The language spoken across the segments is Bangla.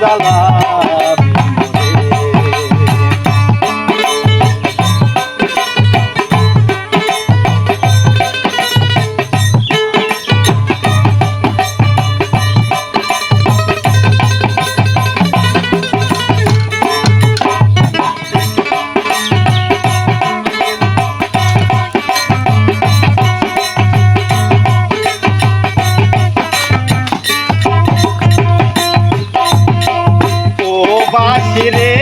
জ্বালা রে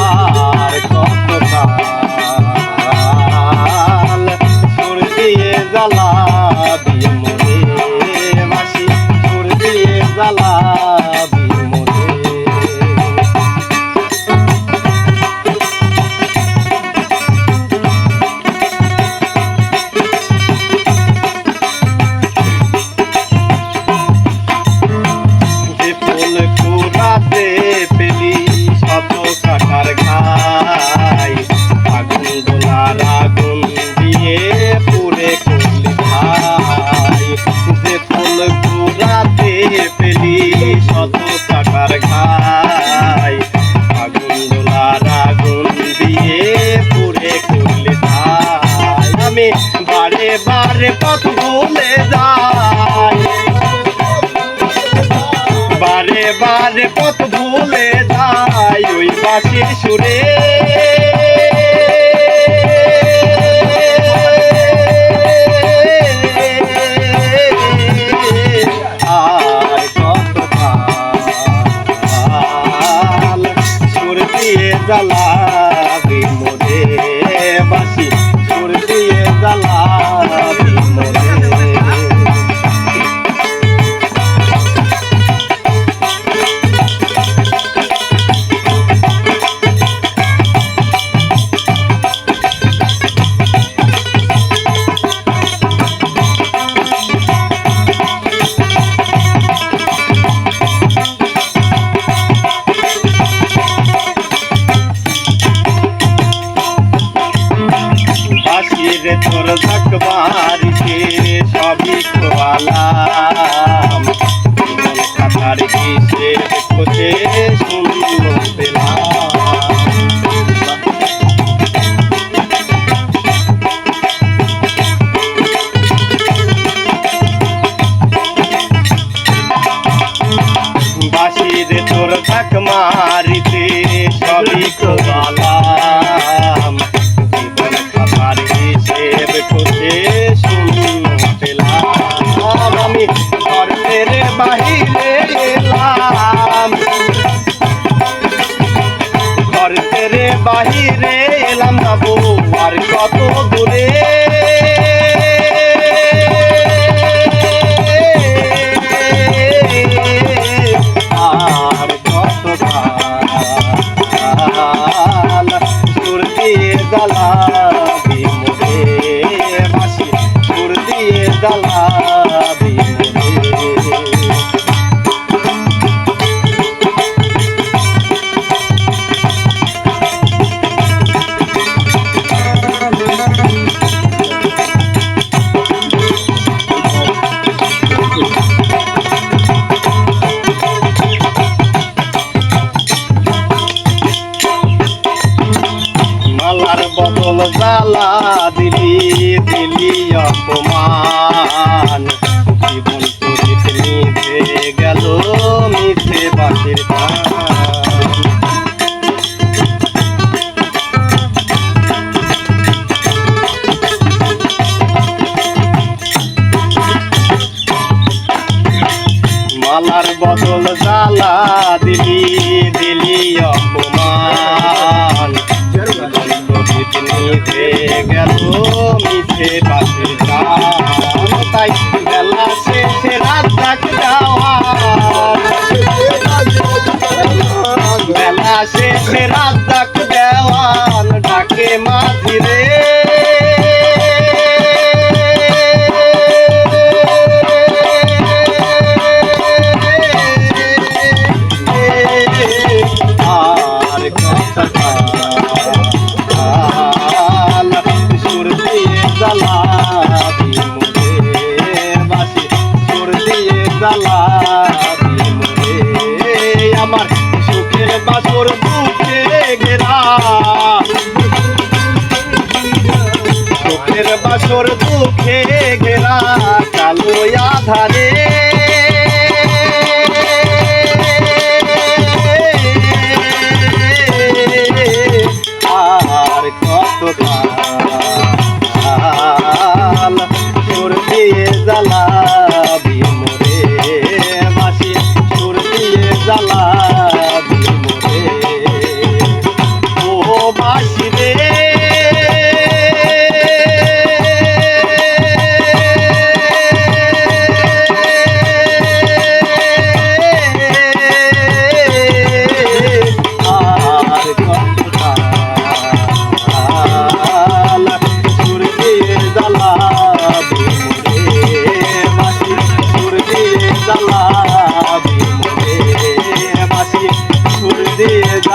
আর কত কাল সুর দিয়ে জ্বালা দিয়ে মরে বাসি সুর দিয়ে জ্বালা দিয়ে মরে পেলি শত কাটার ঘাই আগুন দোলার আগুন দিয়ে পুরে করলি ভাই যে ফুল কুড়াতে পেলি শত কাটার ঘাই আগুন দোলার আগুন দিয়ে পুরে করলি ভাই আমি বারে বারে পথ ভুলে যাই বারে বারে পথ ভুলে যাই ওই বাঁশির সুরে আর কত কাল সুর দিয়ে জ্বালাবি মোরে বাঁশি সুর দিয়ে জ্বালাবি মোরে বাঁশিরে তোর ঝাঁকবারিতে সবই খোয়ালাম জীবন খাতার কিসের খোঁজে শূন্য পেলাম বাঁশিরে তোর ঝাঁকমারিতে সবই খোয়ালাম আমি ঘরের বাহিরে এলাম ঘরের বাহিরে এলাম যাবো আর কত দূরে আর কত কাল সুর দিয়ে জ্বালা জ্বালাবি মালার বদল জ্বালা দিলি দিলি অপমান জীবন তোরিতে নিভে গেল মিশে বাঁশির গান মালার বদল জ্বালা দিলি দিলি অপমান নিভে গেল মিশে বাঁশির গান তাই বেলা শেষে রাত ডাক দেওয়ার বেলা শেষে রাত ডাক দেওয়ান ডাকে মাঝি রে আর কথা সুর দিয়ে তোর দুঃখে ঘেরা কালো আধারে আর কত কাল সুর দিয়ে জ্বালাবি মোরে বাসি সুর দিয়ে জ্বালাবি মোরে ও বাসি রে দিয়ে